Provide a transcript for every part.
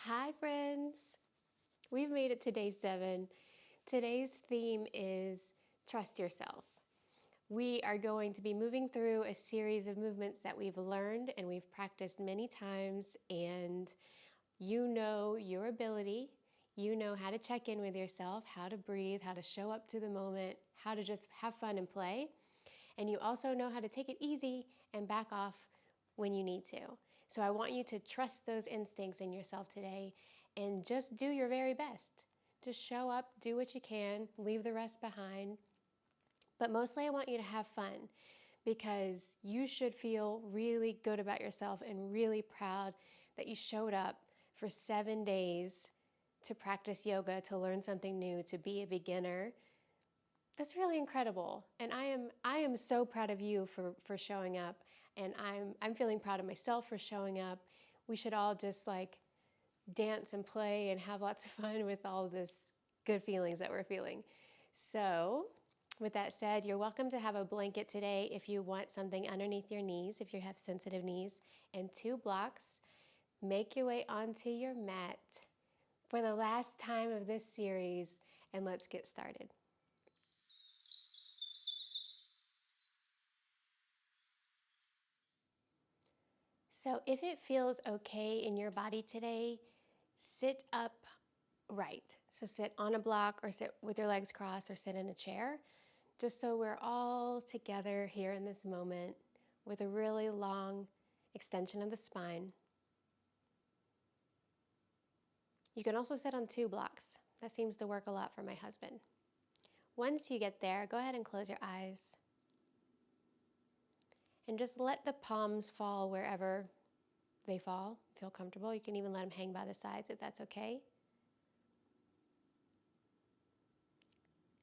Hi friends! We've made it to day 7. Today's theme is trust yourself. We are going to be moving through a series of movements that we've learned and we've practiced many times, and you know your ability. You know how to check in with yourself, how to breathe, how to show up to the moment, how to just have fun and play. And you also know how to take it easy and back off when you need to. So I want you to trust those instincts in yourself today and just do your very best. Just show up, do what you can, leave the rest behind. But mostly I want you to have fun, because you should feel really good about yourself and really proud that you showed up for 7 days to practice yoga, to learn something new, to be a beginner. That's really incredible, and I am so proud of you for showing up, and I'm feeling proud of myself for showing up. We should all just like dance and play and have lots of fun with all this good feelings that we're feeling. So, with that said, you're welcome to have a blanket today if you want something underneath your knees, if you have sensitive knees, and 2 blocks. Make your way onto your mat for the last time of this series, and let's get started. So if it feels okay in your body today, sit up right. So sit on a block or sit with your legs crossed or sit in a chair, just so we're all together here in this moment with a really long extension of the spine. You can also sit on 2 blocks. That seems to work a lot for my husband. Once you get there, go ahead and close your eyes. And just let the palms fall wherever they fall. Feel comfortable. You can even let them hang by the sides if that's okay.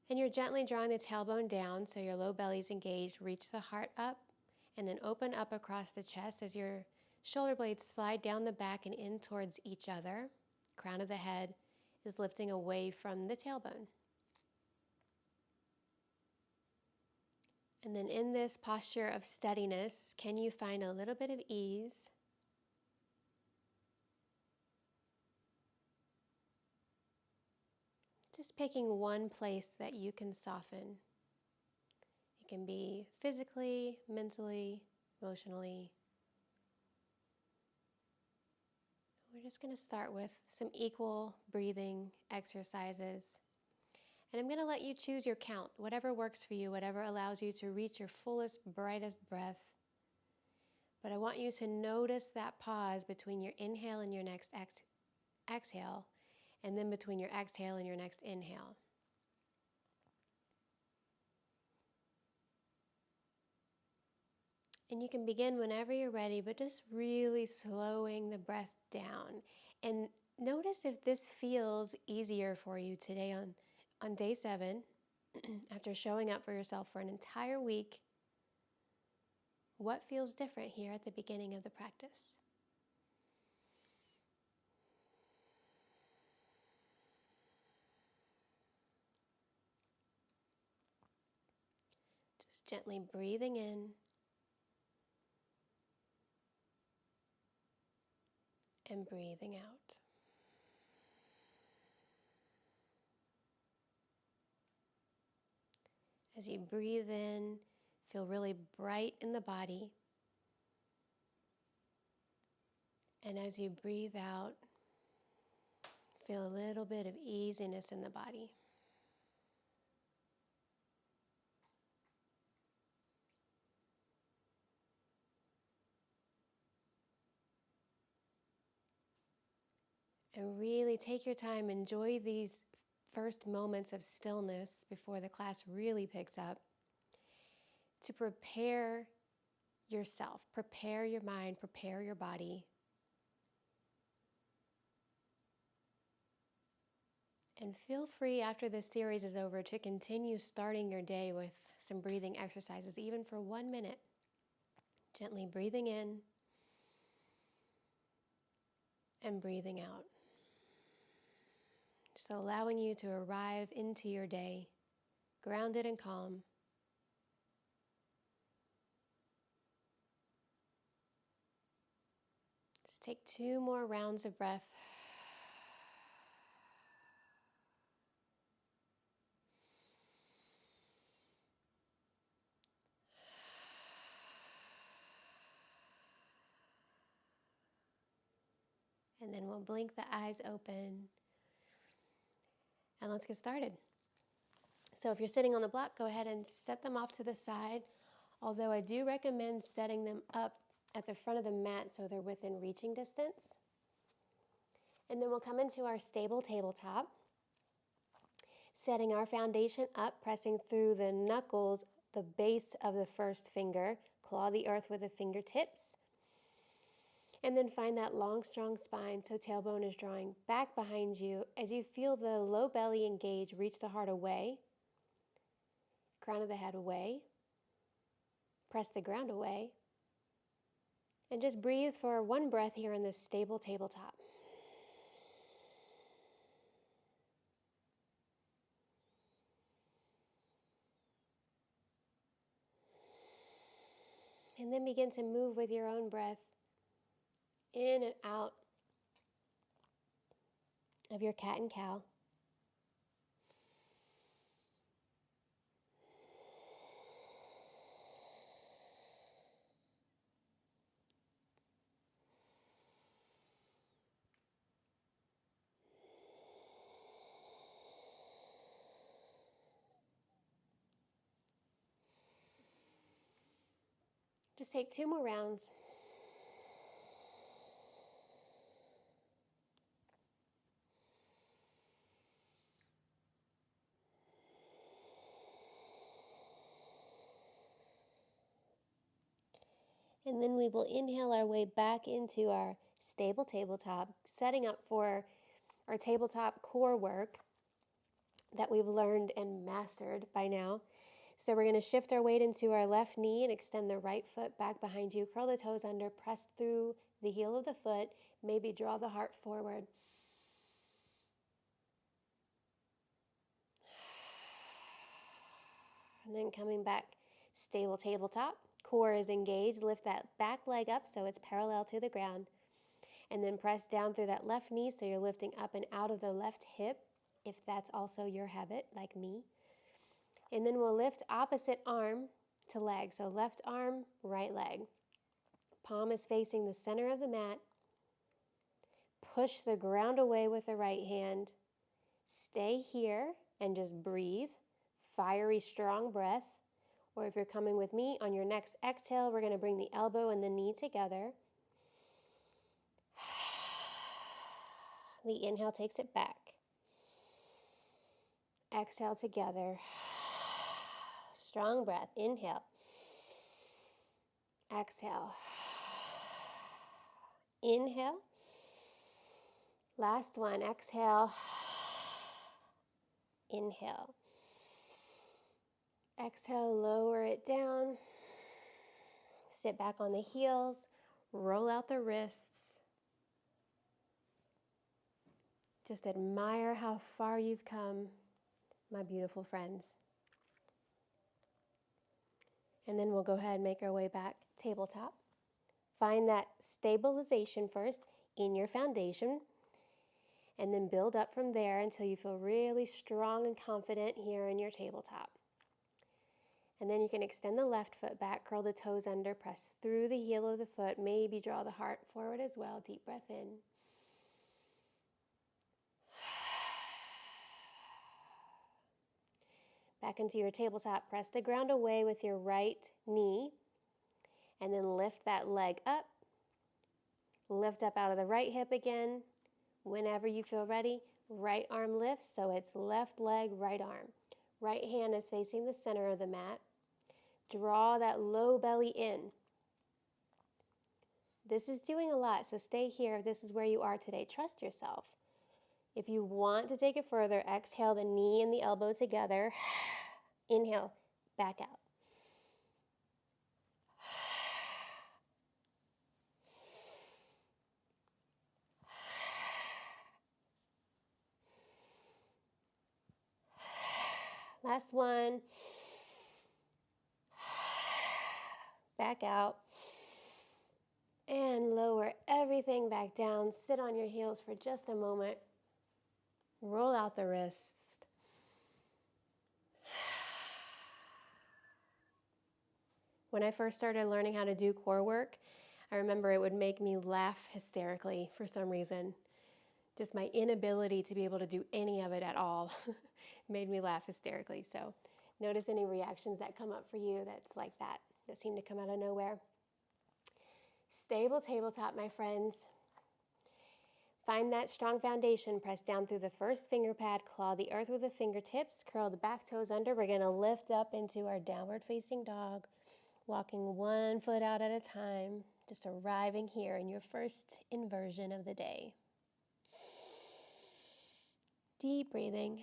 And you're gently drawing the tailbone down so your low belly's engaged. Reach the heart up and then open up across the chest as your shoulder blades slide down the back and in towards each other. Crown of the head is lifting away from the tailbone. And then in this posture of steadiness, can you find a little bit of ease? Just picking one place that you can soften. It can be physically, mentally, emotionally. We're just going to start with some equal breathing exercises. And I'm going to let you choose your count, whatever works for you, whatever allows you to reach your fullest, brightest breath. But I want you to notice that pause between your inhale and your next exhale, and then between your exhale and your next inhale. And you can begin whenever you're ready, but just really slowing the breath down. And notice if this feels easier for you today on day 7, after showing up for yourself for an entire week. What feels different here at the beginning of the practice? Just gently breathing in and breathing out. As you breathe in, feel really bright in the body. And as you breathe out, feel a little bit of easiness in the body. And really take your time, enjoy these first moments of stillness before the class really picks up, to prepare yourself, prepare your mind, prepare your body. And feel free after this series is over to continue starting your day with some breathing exercises, even for 1 minute. Gently breathing in and breathing out. Just allowing you to arrive into your day grounded and calm. Just take 2 more rounds of breath. And then we'll blink the eyes open. And let's get started. So if you're sitting on the block, go ahead and set them off to the side. Although I do recommend setting them up at the front of the mat so they're within reaching distance. And then we'll come into our stable tabletop. Setting our foundation up, pressing through the knuckles, the base of the first finger. Claw the earth with the fingertips. And then find that long, strong spine so tailbone is drawing back behind you. As you feel the low belly engage, reach the heart away. Crown of the head away. Press the ground away. And just breathe for one breath here in this stable tabletop. And then begin to move with your own breath in and out of your cat and cow. Just take 2 more rounds. And then we will inhale our way back into our stable tabletop, setting up for our tabletop core work that we've learned and mastered by now. So we're going to shift our weight into our left knee and extend the right foot back behind you. Curl the toes under, press through the heel of the foot, maybe draw the heart forward. And then coming back, stable tabletop. Core is engaged. Lift that back leg up so it's parallel to the ground. And then press down through that left knee so you're lifting up and out of the left hip, if that's also your habit, like me. And then we'll lift opposite arm to leg. So left arm, right leg. Palm is facing the center of the mat. Push the ground away with the right hand. Stay here and just breathe. Fiery, strong breath. Or if you're coming with me, on your next exhale, we're going to bring the elbow and the knee together. The inhale takes it back. Exhale together. Strong breath. Inhale. Exhale. Inhale. Last one. Exhale. Inhale. Exhale, lower it down. Sit back on the heels. Roll out the wrists. Just admire how far you've come, my beautiful friends. And then we'll go ahead and make our way back tabletop. Find that stabilization first in your foundation, and then build up from there until you feel really strong and confident here in your tabletop. And then you can extend the left foot back, curl the toes under, press through the heel of the foot, maybe draw the heart forward as well. Deep breath in. Back into your tabletop, press the ground away with your right knee, and then lift that leg up. Lift up out of the right hip again. Whenever you feel ready, right arm lifts, so it's left leg, right arm. Right hand is facing the center of the mat. Draw that low belly in. This is doing a lot, so stay here if this is where you are today. Trust yourself. If you want to take it further, exhale the knee and the elbow together. Inhale, back out. Last one. Back out. And lower everything back down. Sit on your heels for just a moment. Roll out the wrists. When I first started learning how to do core work, I remember it would make me laugh hysterically for some reason. Just my inability to be able to do any of it at all made me laugh hysterically. So notice any reactions that come up for you that's like that seem to come out of nowhere. Stable tabletop, my friends. Find that strong foundation. Press down through the first finger pad, claw the earth with the fingertips, curl the back toes under. We're going to lift up into our downward facing dog, walking one foot out at a time, just arriving here in your first inversion of the day. Deep breathing.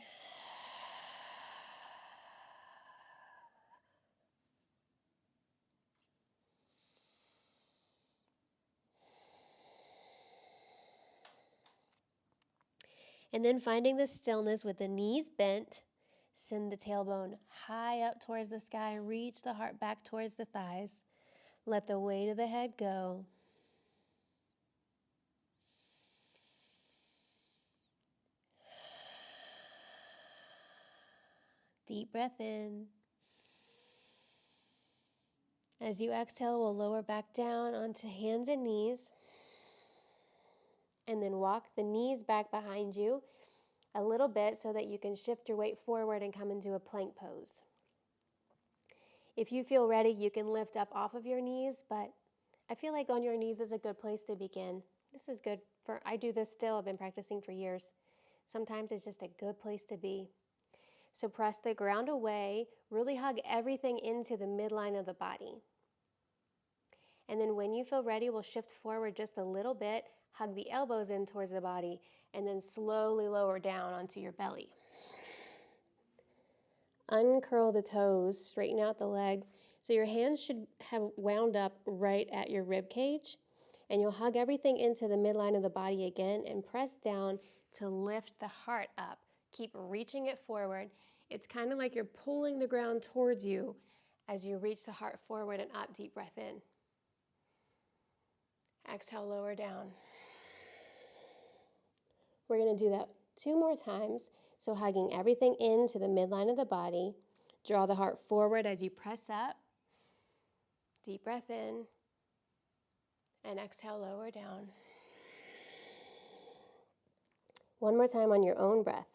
And then finding the stillness with the knees bent, send the tailbone high up towards the sky, reach the heart back towards the thighs. Let the weight of the head go. Deep breath in. As you exhale, we'll lower back down onto hands and knees. And then walk the knees back behind you a little bit so that you can shift your weight forward and come into a plank pose. If you feel ready, you can lift up off of your knees, but I feel like on your knees is a good place to begin. This is good I do this still, I've been practicing for years. Sometimes it's just a good place to be. So press the ground away, really hug everything into the midline of the body. And then when you feel ready, we'll shift forward just a little bit, hug the elbows in towards the body, and then slowly lower down onto your belly. Uncurl the toes, straighten out the legs. So your hands should have wound up right at your rib cage. And you'll hug everything into the midline of the body again and press down to lift the heart up. Keep reaching it forward. It's kind of like you're pulling the ground towards you as you reach the heart forward and up. Deep breath in. Exhale, lower down. We're going to do that 2 more times. So hugging everything into the midline of the body. Draw the heart forward as you press up. Deep breath in. And exhale, lower down. One more time on your own breath.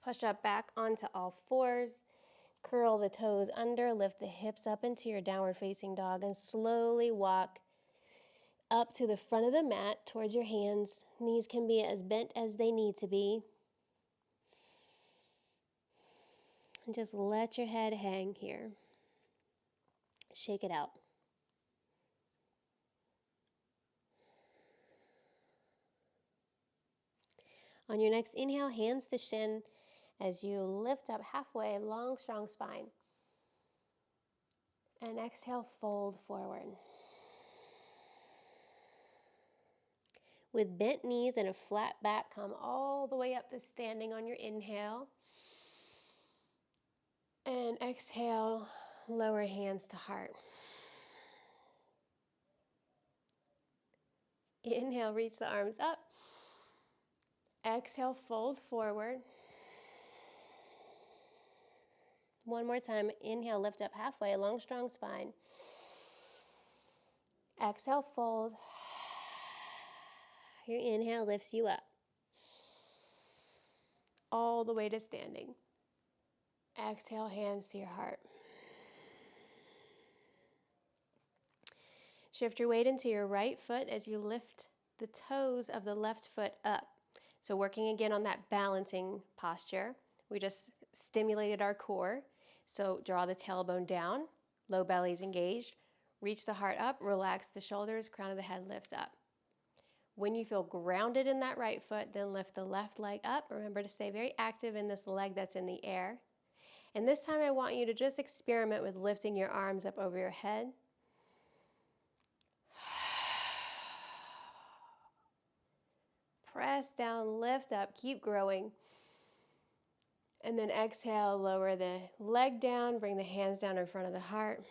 Push up back onto all fours. Curl the toes under, lift the hips up into your downward facing dog, and slowly walk up to the front of the mat towards your hands. Knees can be as bent as they need to be. And just let your head hang here. Shake it out. On your next inhale, hands to shin as you lift up halfway, long, strong spine. And exhale, fold forward. With bent knees and a flat back, come all the way up to standing on your inhale. And exhale, lower hands to heart. Inhale, reach the arms up. Exhale, fold forward. One more time. Inhale, lift up halfway, long, strong spine. Exhale, fold. Your inhale lifts you up. All the way to standing. Exhale, hands to your heart. Shift your weight into your right foot as you lift the toes of the left foot up. So working again on that balancing posture. We just stimulated our core. So draw the tailbone down, low belly's engaged. Reach the heart up, relax the shoulders, crown of the head lifts up. When you feel grounded in that right foot, then lift the left leg up. Remember to stay very active in this leg that's in the air. And this time I want you to just experiment with lifting your arms up over your head. Press down, lift up, keep growing. And then exhale, lower the leg down, bring the hands down in front of the heart.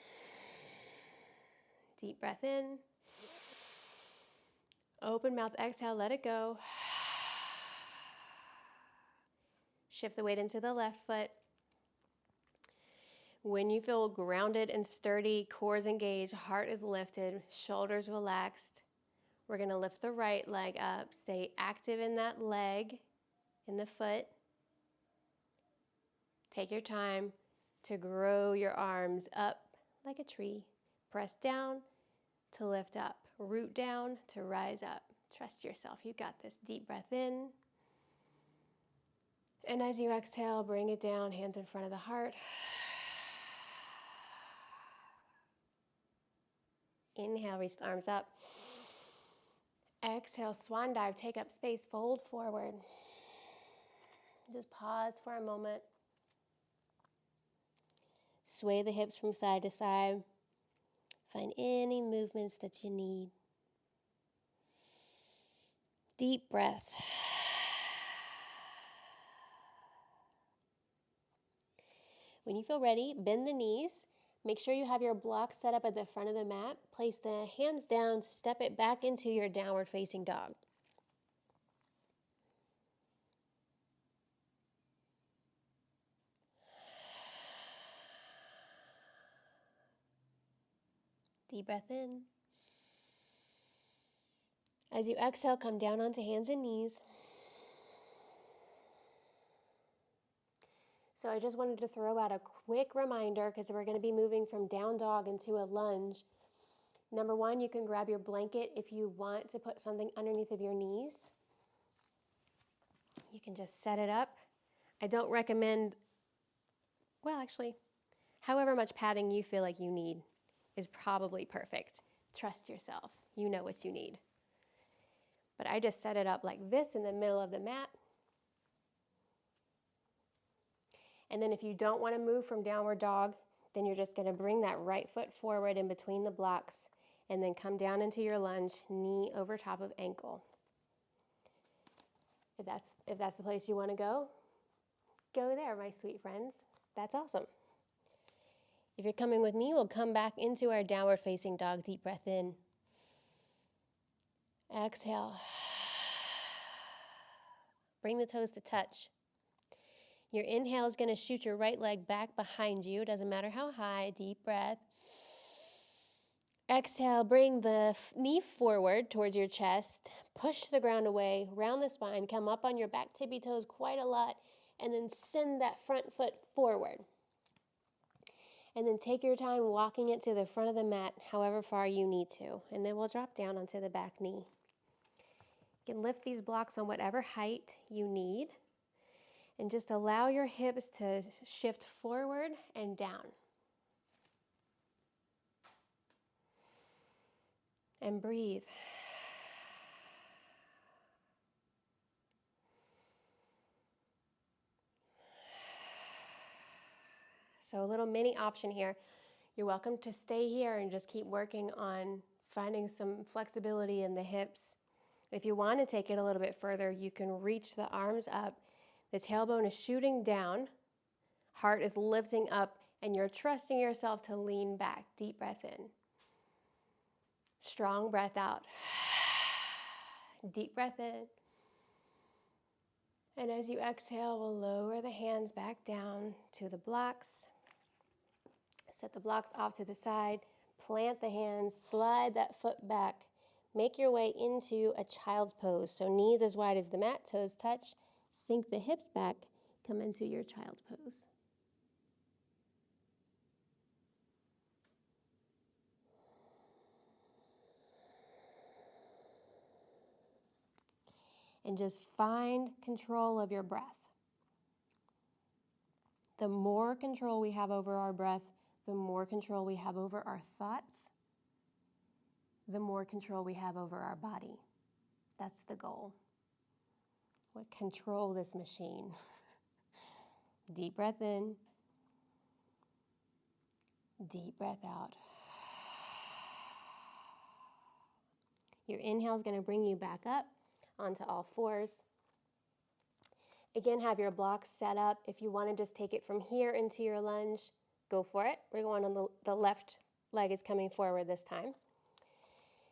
Deep breath in. Open mouth, exhale, let it go. Shift the weight into the left foot. When you feel grounded and sturdy, core is engaged, heart is lifted, shoulders relaxed, we're going to lift the right leg up. Stay active in that leg, in the foot. Take your time to grow your arms up like a tree. Press down to lift up. Root down to rise up. Trust yourself. You got this. Deep breath in. And as you exhale, bring it down, hands in front of the heart. Inhale, reach the arms up. Exhale, swan dive, take up space, fold forward. Just pause for a moment. Sway the hips from side to side. Find any movements that you need. Deep breaths. When you feel ready, bend the knees. Make sure you have your block set up at the front of the mat. Place the hands down, step it back into your downward facing dog. Deep breath in. As you exhale, come down onto hands and knees. So I just wanted to throw out a quick reminder because we're going to be moving from down dog into a lunge. Number one, you can grab your blanket if you want to put something underneath of your knees. You can just set it up. I don't recommend, well, actually, however much padding you feel like you need is probably perfect. Trust yourself. You know what you need. But I just set it up like this in the middle of the mat. And then if you don't want to move from downward dog, then you're just going to bring that right foot forward in between the blocks and then come down into your lunge, knee over top of ankle. If that's the place you want to go there, my sweet friends. That's awesome. If you're coming with me, we'll come back into our downward facing dog. Deep breath in. Exhale. Bring the toes to touch. Your inhale is going to shoot your right leg back behind you. Doesn't matter how high. Deep breath. Exhale, bring the knee forward towards your chest. Push the ground away, round the spine, come up on your back tippy toes quite a lot, and then send that front foot forward. And then take your time walking it to the front of the mat, however far you need to. And then we'll drop down onto the back knee. You can lift these blocks on whatever height you need. And just allow your hips to shift forward and down. And breathe. So a little mini option here. You're welcome to stay here and just keep working on finding some flexibility in the hips. If you want to take it a little bit further, you can reach the arms up. The tailbone is shooting down. Heart is lifting up, and you're trusting yourself to lean back. Deep breath in. Strong breath out. Deep breath in. And as you exhale, we'll lower the hands back down to the blocks. Set the blocks off to the side. Plant the hands. Slide that foot back. Make your way into a child's pose. So knees as wide as the mat, toes touch. Sink the hips back. Come into your child's pose. And just find control of your breath. The more control we have over our breath, the more control we have over our thoughts, the more control we have over our body. That's the goal. What control this machine. Deep breath in. Deep breath out. Your inhale is going to bring you back up onto all fours. Again, have your blocks set up. If you want to just take it from here into your lunge, go for it. We're going on the left leg is coming forward this time.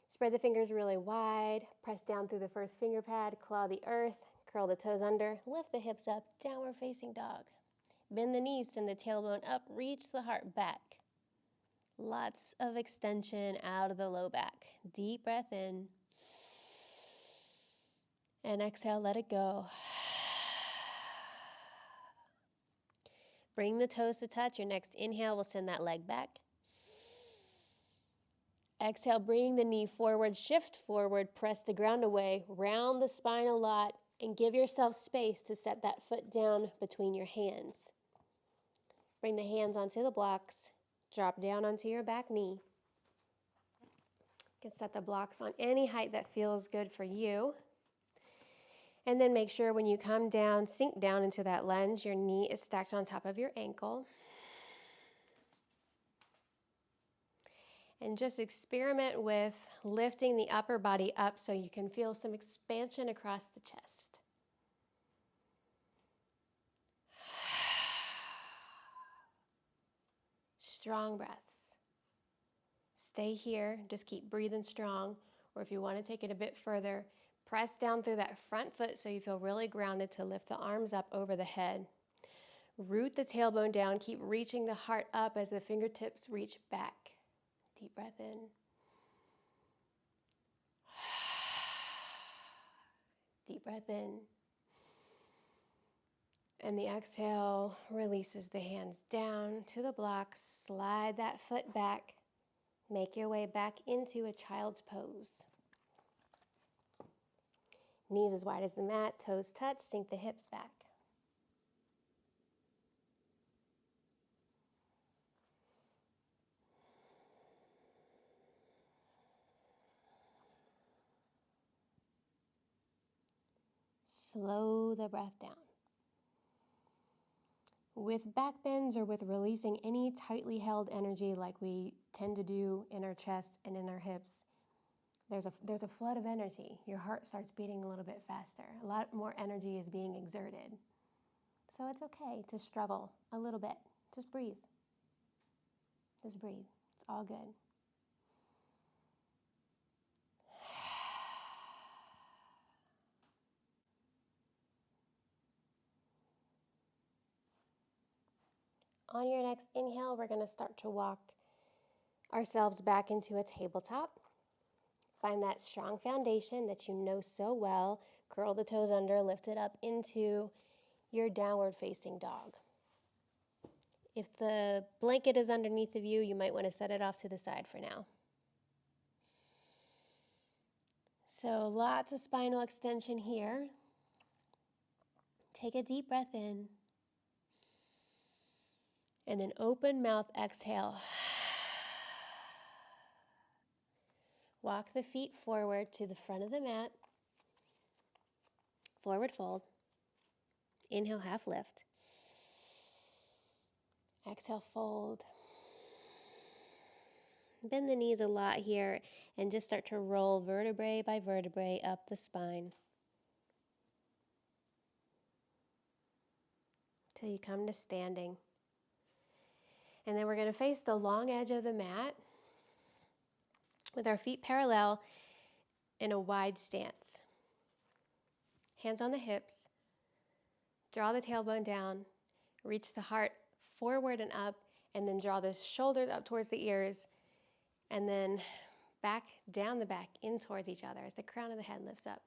Spread the fingers really wide. Press down through the first finger pad. Claw the earth. Curl the toes under, lift the hips up, downward facing dog. Bend the knees, send the tailbone up, reach the heart back. Lots of extension out of the low back. Deep breath in. And exhale, let it go. Bring the toes to touch. Your next inhale will send that leg back. Exhale, bring the knee forward, shift forward, press the ground away, round the spine a lot, and give yourself space to set that foot down between your hands. Bring the hands onto the blocks, drop down onto your back knee. You can set the blocks on any height that feels good for you. And then make sure when you come down, sink down into that lunge, your knee is stacked on top of your ankle. And just experiment with lifting the upper body up so you can feel some expansion across the chest. Strong breaths. Stay here, just keep breathing strong. Or if you want to take it a bit further, press down through that front foot so you feel really grounded to lift the arms up over the head. Root the tailbone down, keep reaching the heart up as the fingertips reach back. Deep breath in. Deep breath in. And the exhale releases the hands down to the blocks. Slide that foot back. Make your way back into a child's pose. Knees as wide as the mat, toes touch, sink the hips back. Slow the breath down. With back bends or with releasing any tightly held energy like we tend to do in our chest and in our hips, there's a flood of energy. Your heart starts beating a little bit faster. A lot more energy is being exerted. So it's okay to struggle a little bit. Just breathe. Just breathe. It's all good. On your next inhale, we're going to start to walk ourselves back into a tabletop. Find that strong foundation that you know so well. Curl the toes under, lift it up into your downward facing dog. If the blanket is underneath of you, you might want to set it off to the side for now. So lots of spinal extension here. Take a deep breath in. And then open mouth, exhale. Walk the feet forward to the front of the mat. Forward fold. Inhale, half lift. Exhale, fold. Bend the knees a lot here and just start to roll vertebrae by vertebrae up the spine till you come to standing. And then we're going to face the long edge of the mat with our feet parallel in a wide stance. Hands on the hips. Draw the tailbone down. Reach the heart forward and up, and then draw the shoulders up towards the ears, and then back, down the back, in towards each other as the crown of the head lifts up.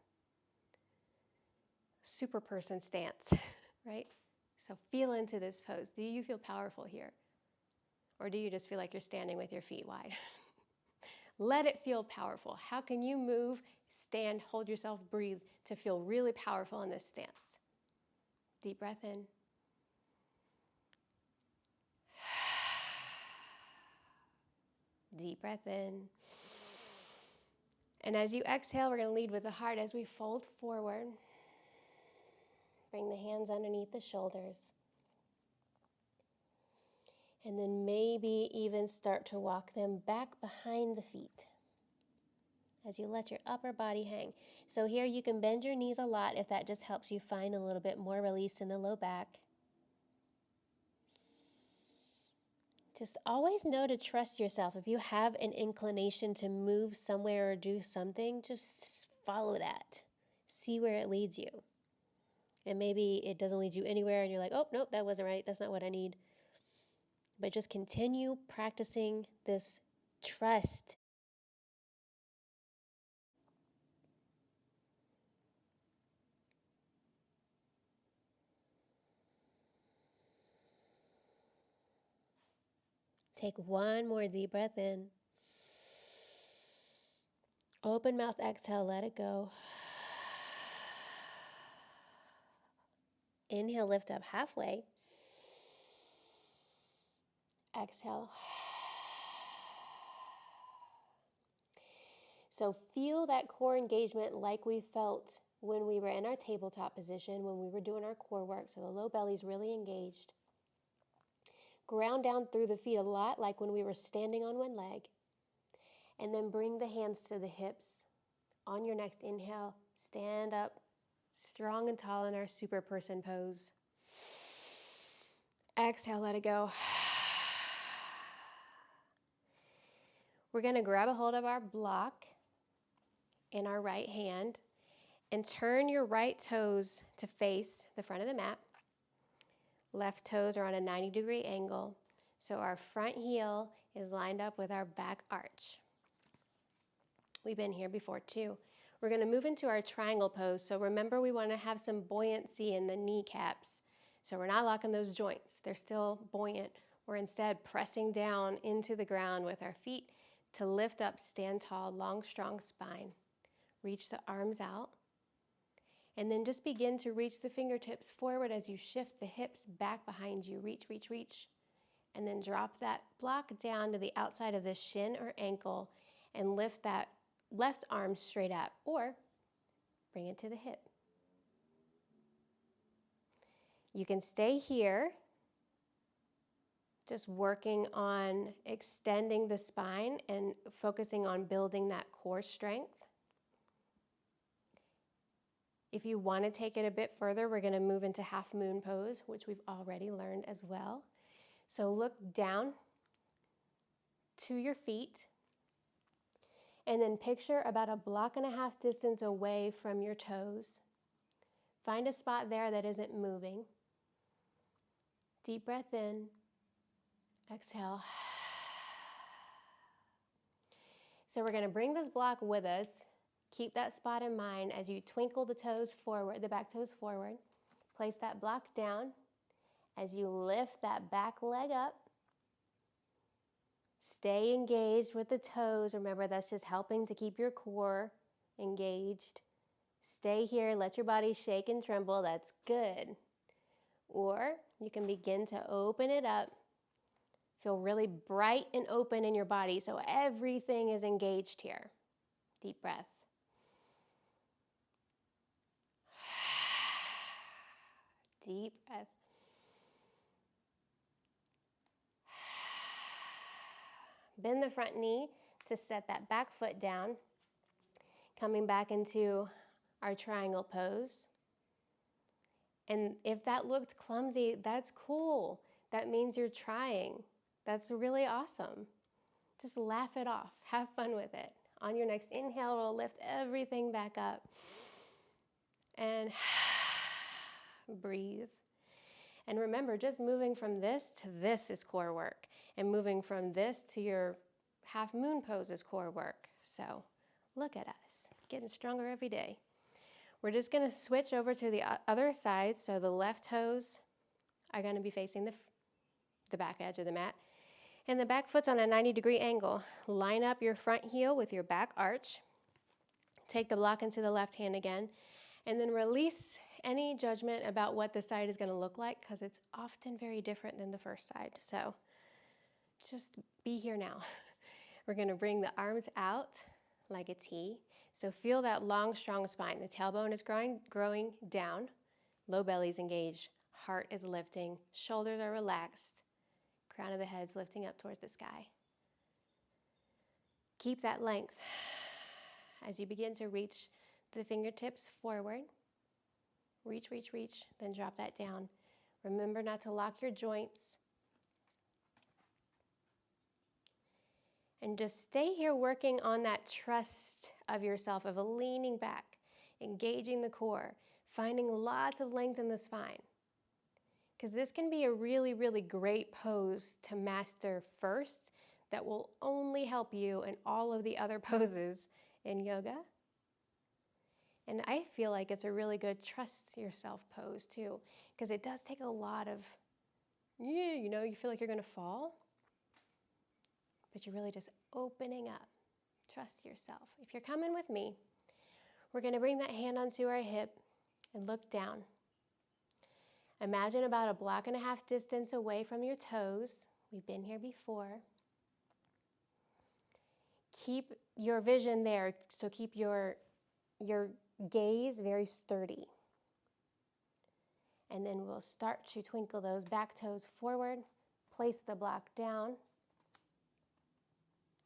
Super person stance, right? So feel into this pose. Do you feel powerful here? Or do you just feel like you're standing with your feet wide? Let it feel powerful. How can you move, stand, hold yourself, breathe to feel really powerful in this stance? Deep breath in. Deep breath in. And as you exhale, we're going to lead with the heart as we fold forward. Bring the hands underneath the shoulders. And then maybe even start to walk them back behind the feet as you let your upper body hang. So here you can bend your knees a lot if that just helps you find a little bit more release in the low back. Just always know to trust yourself. If you have an inclination to move somewhere or do something, just follow that. See where it leads you. And maybe it doesn't lead you anywhere and you're like, oh, nope, that wasn't right. That's not what I need. But just continue practicing this trust. Take one more deep breath in. Open mouth, exhale, let it go. Inhale, lift up halfway. Exhale. So feel that core engagement like we felt when we were in our tabletop position, when we were doing our core work. So the low belly's really engaged. Ground down through the feet a lot, like when we were standing on one leg. And then bring the hands to the hips. On your next inhale, stand up strong and tall in our super person pose. Exhale, let it go. We're going to grab a hold of our block in our right hand and turn your right toes to face the front of the mat. Left toes are on a 90-degree angle, so our front heel is lined up with our back arch. We've been here before too. We're going to move into our triangle pose, so remember we want to have some buoyancy in the kneecaps. So we're not locking those joints. They're still buoyant. We're instead pressing down into the ground with our feet to lift up, stand tall, long, strong spine. Reach the arms out. And then just begin to reach the fingertips forward as you shift the hips back behind you. Reach, reach, reach. And then drop that block down to the outside of the shin or ankle and lift that left arm straight up, or bring it to the hip. You can stay here, just working on extending the spine and focusing on building that core strength. If you want to take it a bit further, we're going to move into half moon pose, which we've already learned as well. So look down to your feet and then picture about a block and a half distance away from your toes. Find a spot there that isn't moving. Deep breath in, exhale. So we're going to bring this block with us. Keep that spot in mind as you twinkle the toes forward, the back toes forward. Place that block down as you lift that back leg up. Stay engaged with the toes. Remember, that's just helping to keep your core engaged. Stay here. Let your body shake and tremble. That's good. Or you can begin to open it up. Feel really bright and open in your body so everything is engaged here. Deep breath. Deep breath. Bend the front knee to set that back foot down. Coming back into our triangle pose. And if that looked clumsy, that's cool. That means you're trying. That's really awesome. Just laugh it off. Have fun with it. On your next inhale, we'll lift everything back up. And breathe. And remember, just moving from this to this is core work. And moving from this to your half moon pose is core work. So look at us, getting stronger every day. We're just going to switch over to the other side. So the left toes are going to be facing the back edge of the mat. And the back foot's on a 90-degree angle. Line up your front heel with your back arch. Take the block into the left hand again. And then release any judgment about what the side is going to look like, because it's often very different than the first side. So just be here now. We're going to bring the arms out like a T. So feel that long, strong spine. The tailbone is growing down. Low belly's engaged. Heart is lifting. Shoulders are relaxed. Crown of the head's lifting up towards the sky. Keep that length as you begin to reach the fingertips forward. Reach, reach, reach, then drop that down. Remember not to lock your joints. And just stay here working on that trust of yourself, of leaning back, engaging the core. finding lots of length in the spine. Because this can be a really, really great pose to master first that will only help you in all of the other poses in yoga. And I feel like it's a really good trust yourself pose too, because it does take a lot of, you feel like you're going to fall, but you're really just opening up. Trust yourself. If you're coming with me, we're going to bring that hand onto our hip and look down. Imagine about 1.5 blocks distance away from your toes. We've been here before. Keep your vision there, so keep your gaze very sturdy. And then we'll start to twinkle those back toes forward, place the block down,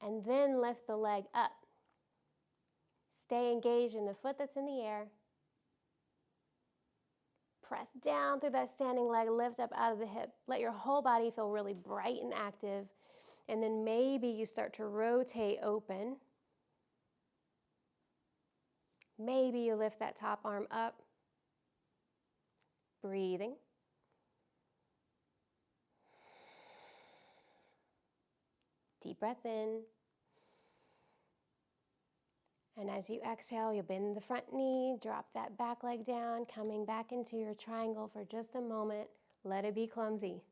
and then lift the leg up. Stay engaged in the foot that's in the air. Press down through that standing leg, lift up out of the hip. Let your whole body feel really bright and active. And then maybe you start to rotate open. Maybe you lift that top arm up. Breathing. Deep breath in. And as you exhale, you'll bend the front knee, drop that back leg down, coming back into your triangle for just a moment. Let it be clumsy.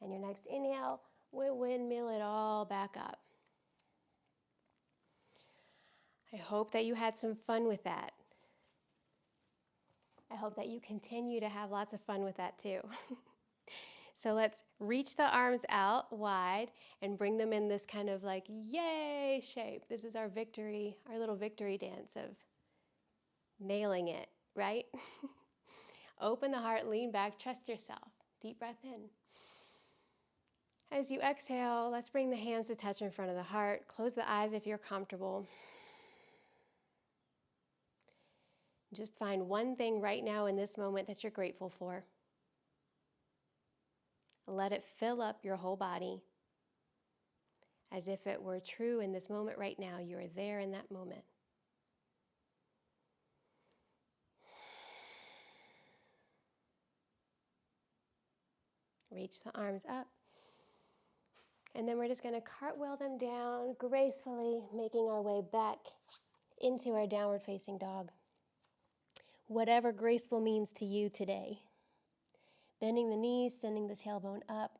And your next inhale, we'll windmill it all back up. I hope that you had some fun with that. I hope that you continue to have lots of fun with that too. So let's reach the arms out wide and bring them in this kind of like yay shape. This is our victory, our little victory dance of nailing it, right? Open the heart, lean back, trust yourself. Deep breath in. As you exhale, let's bring the hands to touch in front of the heart. Close the eyes if you're comfortable. Just find one thing right now in this moment that you're grateful for. Let it fill up your whole body as if it were true in this moment right now. You are there in that moment. Reach the arms up. And then we're just going to cartwheel them down gracefully, making our way back into our downward facing dog. Whatever graceful means to you today. Bending the knees, sending the tailbone up.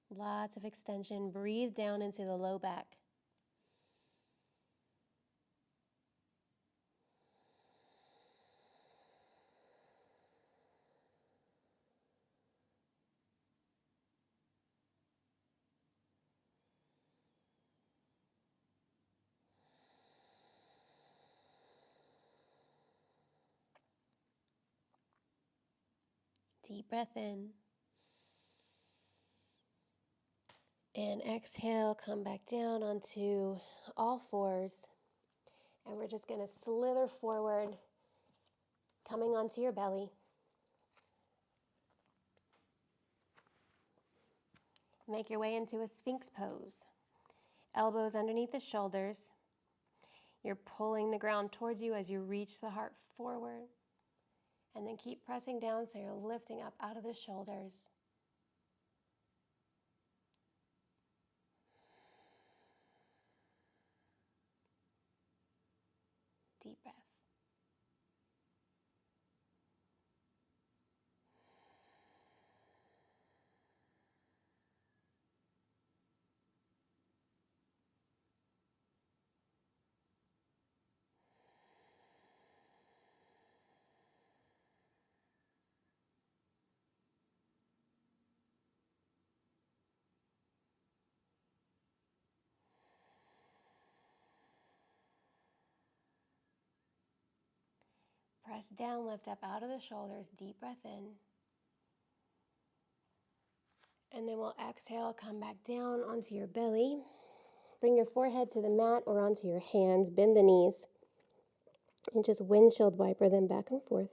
Lots of extension. Breathe down into the low back. Deep breath in. And exhale, come back down onto all fours. And we're just going to slither forward, coming onto your belly. Make your way into a Sphinx pose. Elbows underneath the shoulders. You're pulling the ground towards you as you reach the heart forward. And then keep pressing down so you're lifting up out of the shoulders. Deep breath. Press down, lift up out of the shoulders, deep breath in. And then we'll exhale, come back down onto your belly. Bring your forehead to the mat or onto your hands, bend the knees, and just windshield wiper them back and forth.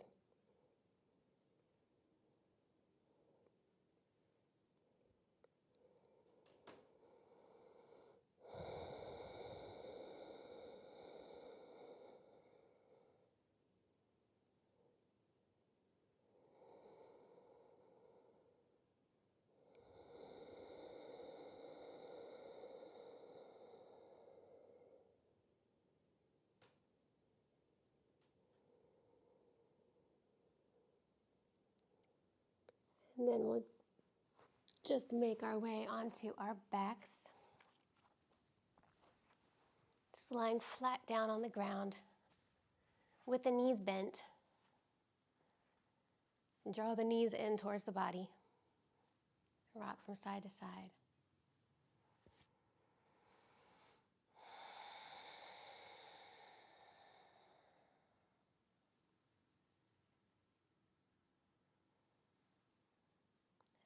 And then we'll just make our way onto our backs. Just lying flat down on the ground with the knees bent. And draw the knees in towards the body. Rock from side to side.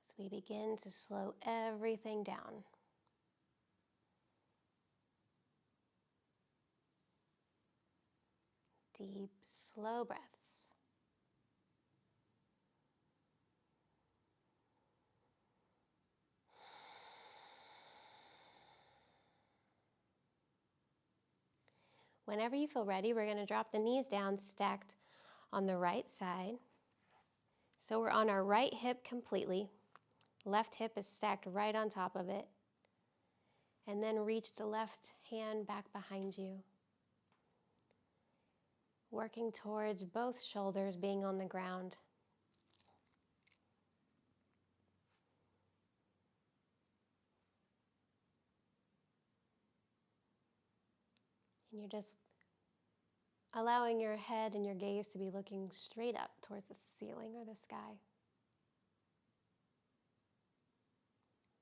As we begin to slow everything down. Deep, slow breaths. Whenever you feel ready, we're going to drop the knees down, stacked on the right side. So we're on our right hip completely. Left hip is stacked right on top of it. And then reach the left hand back behind you. Working towards both shoulders being on the ground. And you're just allowing your head and your gaze to be looking straight up towards the ceiling or the sky.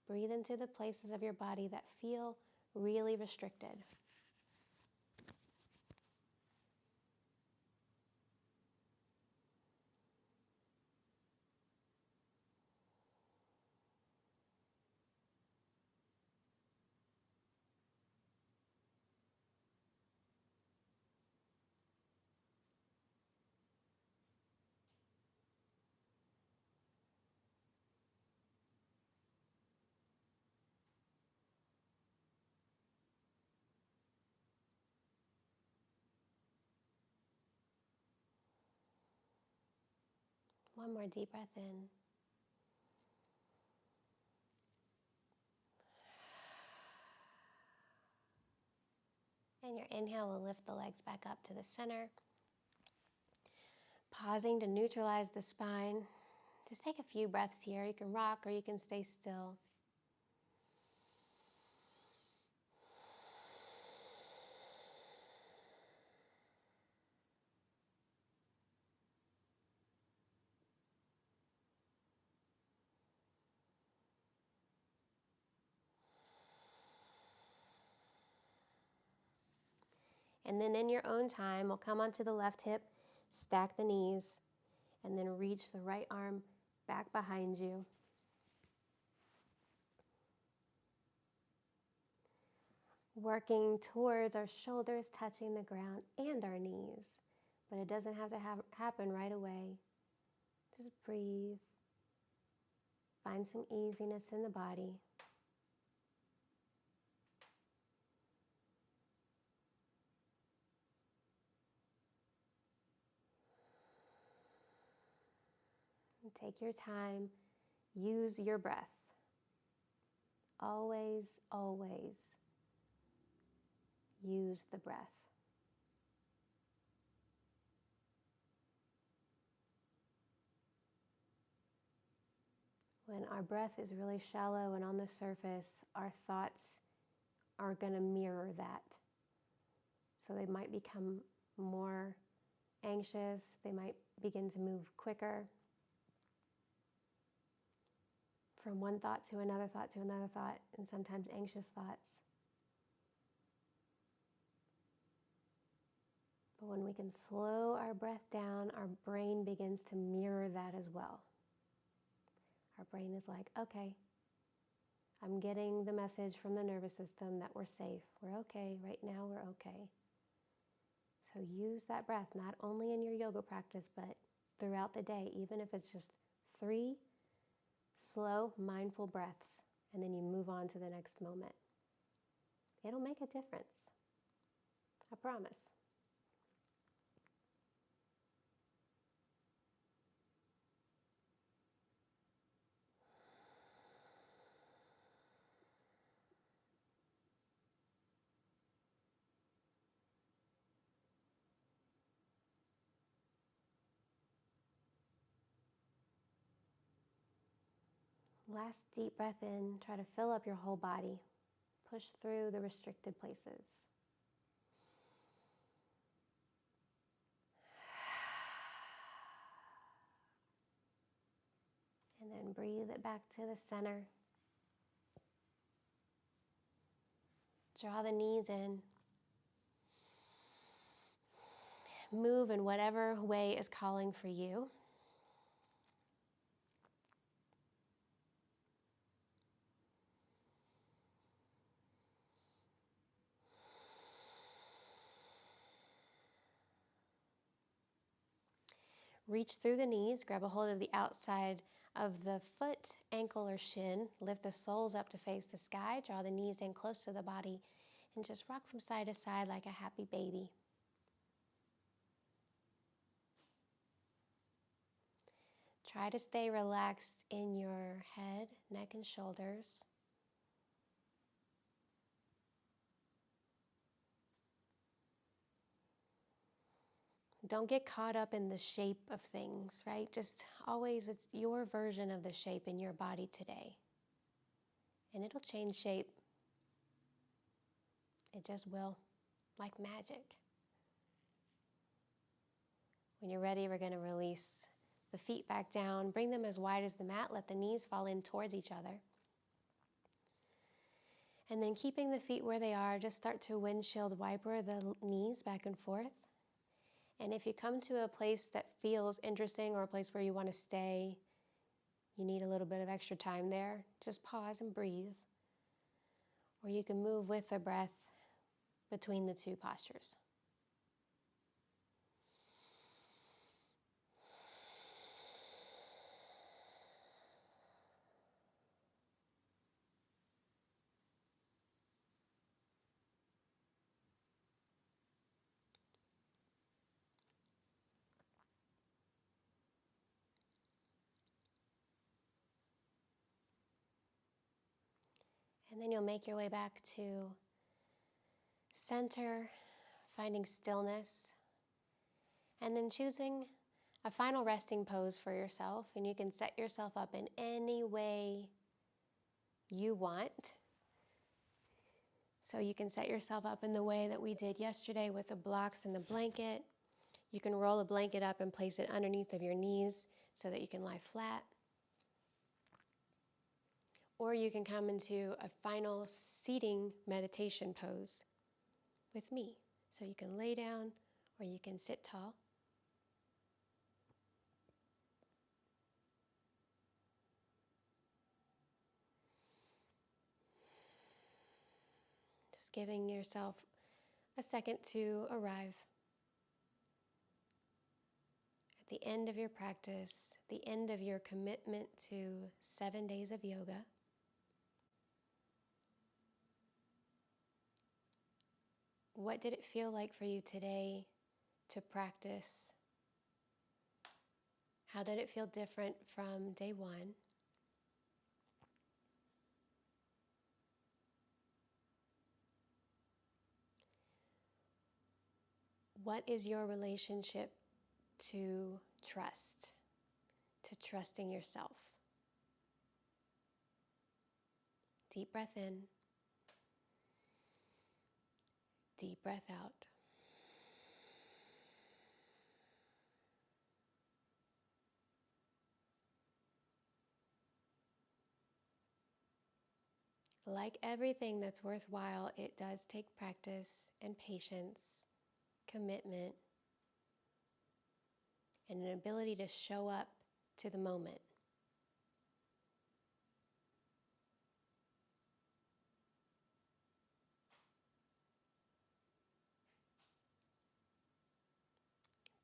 Breathe into the places of your body that feel really restricted. One more deep breath in. And your inhale will lift the legs back up to the center. Pausing to neutralize the spine. Just take a few breaths here. You can rock or you can stay still. And then in your own time, we'll come onto the left hip, stack the knees, and then reach the right arm back behind you. Working towards our shoulders touching the ground and our knees. But it doesn't have to happen right away. Just breathe. Find some easiness in the body. And take your time. Use your breath. Always, always use the breath. When our breath is really shallow and on the surface, our thoughts are going to mirror that. So they might become more anxious. They might begin to move quicker from one thought to another thought to another thought, and sometimes anxious thoughts. But when we can slow our breath down, our brain begins to mirror that as well. Our brain is like, okay, I'm getting the message from the nervous system that we're safe. We're okay. Right now, we're okay. So use that breath, not only in your yoga practice, but throughout the day, even if it's just 3 slow, mindful breaths, and then you move on to the next moment. It'll make a difference. I promise. Last deep breath in, try to fill up your whole body. Push through the restricted places. And then breathe it back to the center. Draw the knees in. Move in whatever way is calling for you. Reach through the knees, grab a hold of the outside of the foot, ankle, or shin. Lift the soles up to face the sky. Draw the knees in close to the body and just rock from side to side like a happy baby. Try to stay relaxed in your head, neck, and shoulders. Don't get caught up in the shape of things, right? Just always, it's your version of the shape in your body today. And it'll change shape. It just will, like magic. When you're ready, we're going to release the feet back down. Bring them as wide as the mat. Let the knees fall in towards each other. And then keeping the feet where they are, just start to windshield wiper the knees back and forth. And if you come to a place that feels interesting or a place where you want to stay, you need a little bit of extra time there, just pause and breathe. Or you can move with the breath between the two postures. And then you'll make your way back to center, finding stillness, and then choosing a final resting pose for yourself. And you can set yourself up in any way you want. So you can set yourself up in the way that we did yesterday with the blocks and the blanket. You can roll a blanket up and place it underneath of your knees so that you can lie flat. Or you can come into a final seating meditation pose with me. So you can lay down or you can sit tall. Just giving yourself a second to arrive. At the end of your practice, the end of your commitment to 7 days of yoga, what did it feel like for you today to practice? How did it feel different from day one? What is your relationship to trust, to trusting yourself? Deep breath in, deep breath out. Like everything that's worthwhile, it does take practice and patience, commitment, and an ability to show up to the moment.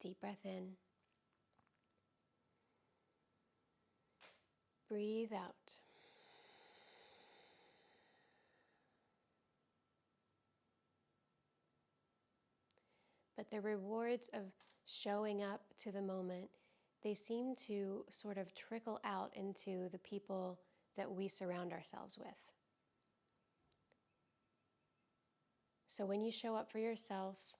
Deep breath in. Breathe out. But the rewards of showing up to the moment, they seem to sort of trickle out into the people that we surround ourselves with. So when you show up for yourself,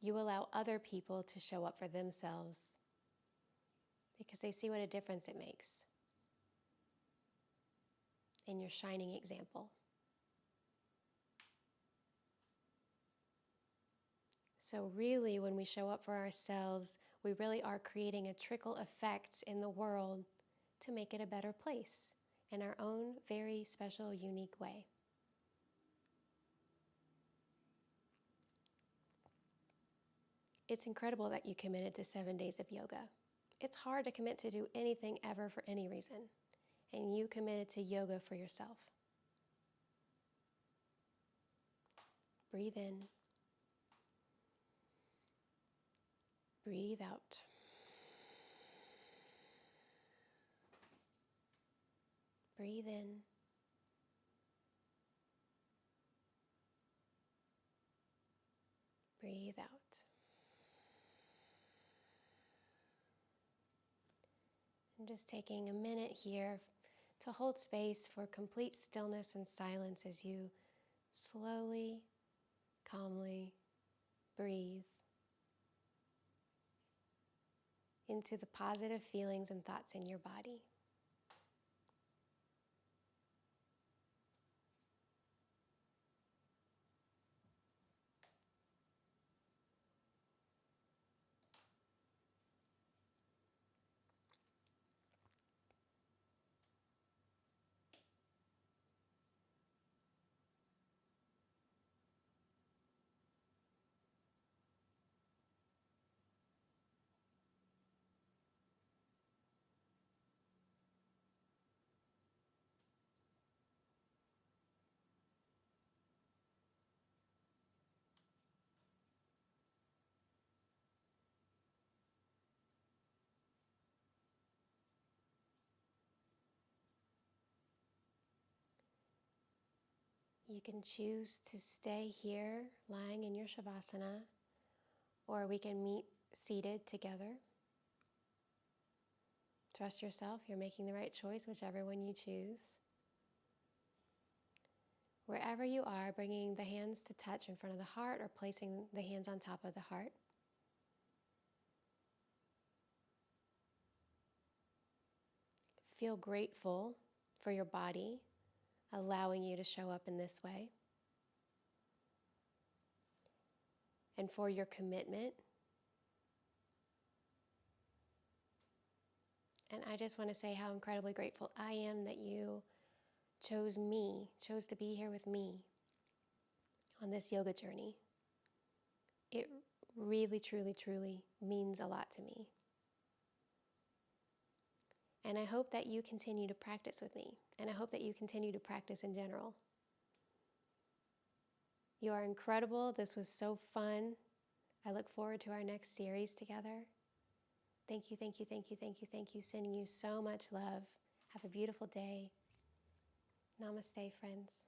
you allow other people to show up for themselves because they see what a difference it makes. and your shining example. So really, when we show up for ourselves, we really are creating a trickle effect in the world to make it a better place in our own very special, unique way. It's incredible that you committed to 7 days of yoga. It's hard to commit to do anything ever for any reason, and you committed to yoga for yourself. Breathe in. Breathe out. Breathe in. Breathe out. And just taking a minute here to hold space for complete stillness and silence as you slowly, calmly breathe into the positive feelings and thoughts in your body. You can choose to stay here lying in your Shavasana, or we can meet seated together. Trust yourself, you're making the right choice, whichever one you choose. Wherever you are, bringing the hands to touch in front of the heart or placing the hands on top of the heart. Feel grateful for your body, allowing you to show up in this way, and for your commitment. And I just want to say how incredibly grateful I am that you chose to be here with me on this yoga journey. It really, truly, truly means a lot to me. And I hope that you continue to practice with me, and I hope that you continue to practice in general. You are incredible. This was so fun. I look forward to our next series together. Thank you, thank you, thank you, thank you, thank you. Sending you so much love. Have a beautiful day. Namaste, friends.